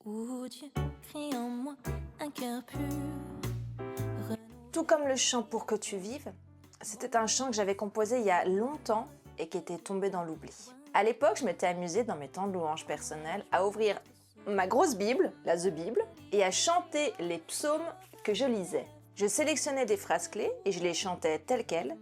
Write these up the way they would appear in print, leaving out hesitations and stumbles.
Ô Dieu, crée en moi un cœur pur. Tout comme le chant Pour que tu vives, c'était un chant que j'avais composé il y a longtemps et qui était tombé dans l'oubli. À l'époque, je m'étais amusée dans mes temps de louange personnels à ouvrir ma grosse Bible, la The Bible, et à chanter les psaumes que je lisais. Je sélectionnais des phrases clés et je les chantais telles quelles,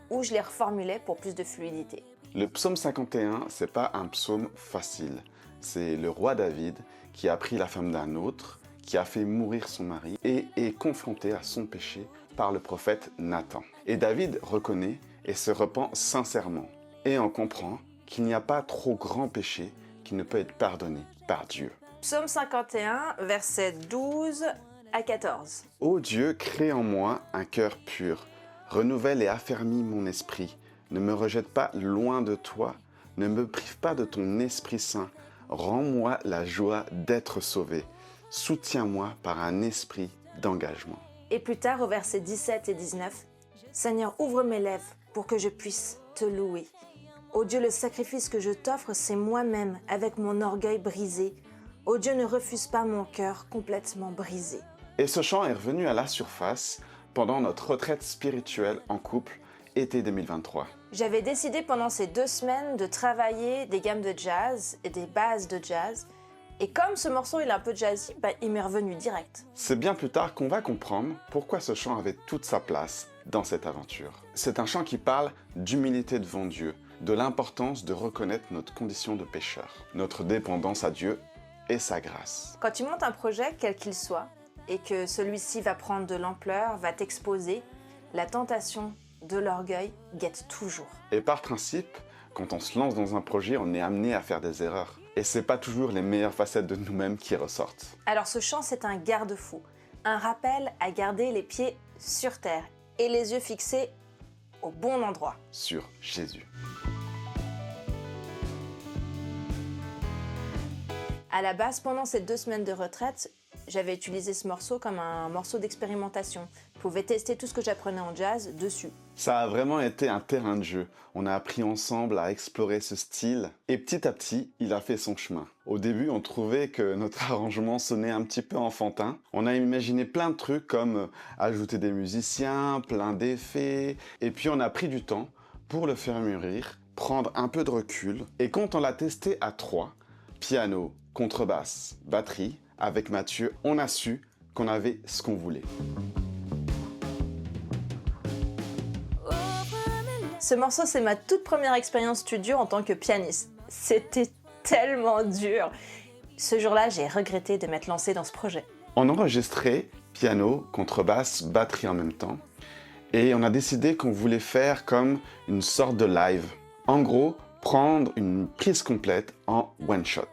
ou je les reformulais pour plus de fluidité. Le psaume 51, c'est pas un psaume facile. C'est le roi David qui a pris la femme d'un autre, qui a fait mourir son mari et est confronté à son péché par le prophète Nathan. Et David reconnaît et se repent sincèrement et en comprend qu'il n'y a pas trop grand péché qui ne peut être pardonné par Dieu. Psaume 51, versets 12 à 14. Ô Dieu, crée en moi un cœur pur, renouvelle et affermis mon esprit. Ne me rejette pas loin de toi, ne me prive pas de ton Esprit Saint. Rends-moi la joie d'être sauvé. Soutiens-moi par un esprit d'engagement. Et plus tard, au verset 17 et 19, « Seigneur, ouvre mes lèvres pour que je puisse te louer. Ô Dieu, le sacrifice que je t'offre, c'est moi-même, avec mon orgueil brisé. Ô Dieu, ne refuse pas mon cœur complètement brisé. » Et ce chant est revenu à la surface pendant notre retraite spirituelle en couple, été 2023. J'avais décidé pendant ces 2 semaines de travailler des gammes de jazz et des bases de jazz. Et comme ce morceau il est un peu jazzy, il m'est revenu direct. C'est bien plus tard qu'on va comprendre pourquoi ce chant avait toute sa place dans cette aventure. C'est un chant qui parle d'humilité devant Dieu, de l'importance de reconnaître notre condition de pécheur, notre dépendance à Dieu et sa grâce. Quand tu montes un projet, quel qu'il soit, et que celui-ci va prendre de l'ampleur, va t'exposer, la tentation de l'orgueil guette toujours. Et par principe, quand on se lance dans un projet, on est amené à faire des erreurs. Et c'est pas toujours les meilleures facettes de nous-mêmes qui ressortent. Alors ce chant, c'est un garde-fou, un rappel à garder les pieds sur terre et les yeux fixés au bon endroit. Sur Jésus. À la base, pendant ces 2 semaines de retraite, j'avais utilisé ce morceau comme un morceau d'expérimentation. Je pouvais tester tout ce que j'apprenais en jazz dessus. Ça a vraiment été un terrain de jeu. On a appris ensemble à explorer ce style et petit à petit, il a fait son chemin. Au début, on trouvait que notre arrangement sonnait un petit peu enfantin. On a imaginé plein de trucs comme ajouter des musiciens, plein d'effets. Et puis on a pris du temps pour le faire mûrir, prendre un peu de recul. Et quand on l'a testé à 3, piano, contrebasse, batterie, avec Mathieu, on a su qu'on avait ce qu'on voulait. Ce morceau, c'est ma toute première expérience studio en tant que pianiste. C'était tellement dur. Ce jour-là, j'ai regretté de m'être lancée dans ce projet. On enregistrait piano, contrebasse, batterie en même temps. Et on a décidé qu'on voulait faire comme une sorte de live. En gros, prendre une prise complète en one shot.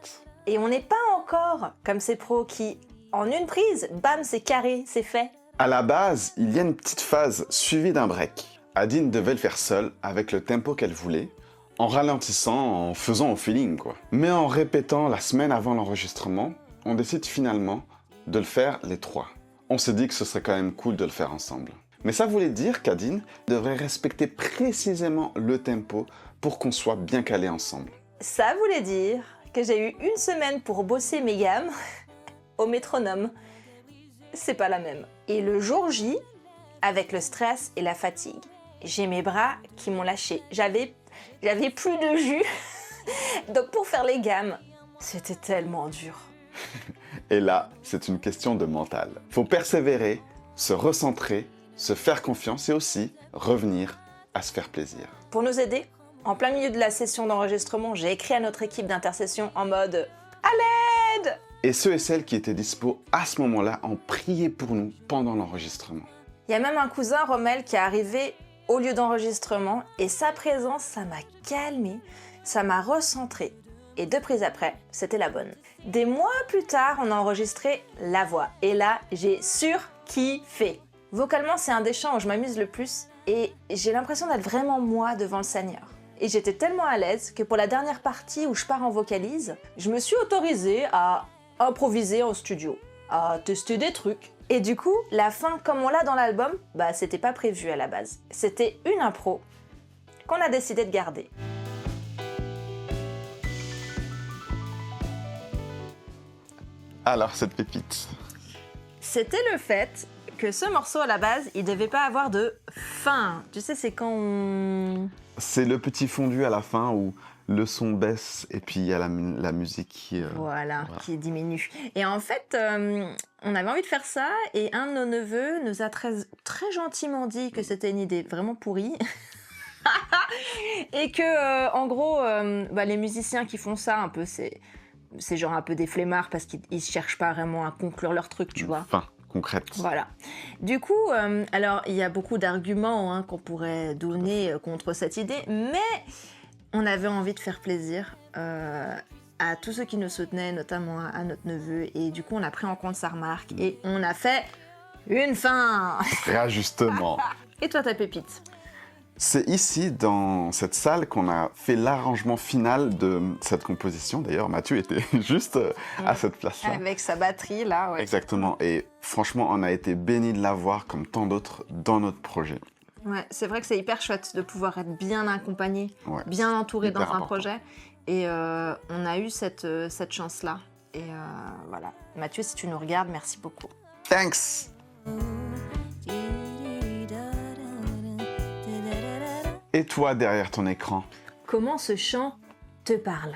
Et on n'est pas encore comme ces pros qui, en une prise, bam, c'est carré, c'est fait. À la base, il y a une petite phase suivie d'un break. Adine devait le faire seule, avec le tempo qu'elle voulait, en ralentissant, en faisant au feeling, quoi. Mais en répétant la semaine avant l'enregistrement, on décide finalement de le faire les 3. On s'est dit que ce serait quand même cool de le faire ensemble. Mais ça voulait dire qu'Adine devrait respecter précisément le tempo pour qu'on soit bien calés ensemble. Ça voulait dire que j'ai eu 1 semaine pour bosser mes gammes au métronome. C'est pas la même. Et le jour J, avec le stress et la fatigue, j'ai mes bras qui m'ont lâché. J'avais plus de jus. Donc pour faire les gammes, c'était tellement dur. Et là, c'est une question de mental. Faut persévérer, se recentrer, se faire confiance et aussi revenir à se faire plaisir. Pour nous aider, en plein milieu de la session d'enregistrement, j'ai écrit à notre équipe d'intercession en mode « À l'aide !» Et ceux et celles qui étaient dispo à ce moment-là ont prié pour nous pendant l'enregistrement. Il y a même un cousin, Rommel, qui est arrivé au lieu d'enregistrement et sa présence, ça m'a calmée, ça m'a recentrée. Et 2 prises après, c'était la bonne. Des mois plus tard, on a enregistré la voix. Et là, j'ai surkiffé. Vocalement, c'est un des chants où je m'amuse le plus et j'ai l'impression d'être vraiment moi devant le Seigneur. Et j'étais tellement à l'aise que pour la dernière partie où je pars en vocalise, je me suis autorisée à improviser en studio, à tester des trucs. Et du coup, la fin, comme on l'a dans l'album, c'était pas prévu à la base. C'était une impro qu'on a décidé de garder. Alors, cette pépite. C'était le fait que ce morceau, à la base, il devait pas avoir de fin. Tu sais, c'est quand on... C'est le petit fondu à la fin où le son baisse et puis il y a la musique qui... Voilà, voilà. qui diminue. Et en fait, on avait envie de faire ça et un de nos neveux nous a très, très gentiment dit que c'était une idée vraiment pourrie. Et que, en gros, les musiciens qui font ça, un peu, c'est genre un peu des flemmards parce qu'ils cherchent pas vraiment à conclure leur truc, tu vois. Fin concrète. Voilà. Du coup, alors, il y a beaucoup d'arguments qu'on pourrait donner contre cette idée, mais on avait envie de faire plaisir à tous ceux qui nous soutenaient, notamment à notre neveu, et du coup, on a pris en compte sa remarque et on a fait une fin. Réajustement. Et toi, ta pépite? C'est ici, dans cette salle, qu'on a fait l'arrangement final de cette composition. D'ailleurs, Mathieu était juste à cette place-là. Avec sa batterie, là, ouais. Exactement. Et franchement, on a été bénis de l'avoir, comme tant d'autres, dans notre projet. Ouais, c'est vrai que c'est hyper chouette de pouvoir être bien accompagné, Ouais, bien entouré dans hyper un important. projet. Et on a eu cette chance-là. Et voilà. Mathieu, si tu nous regardes, merci beaucoup. Thanks! Et toi, derrière ton écran? Comment ce chant te parle?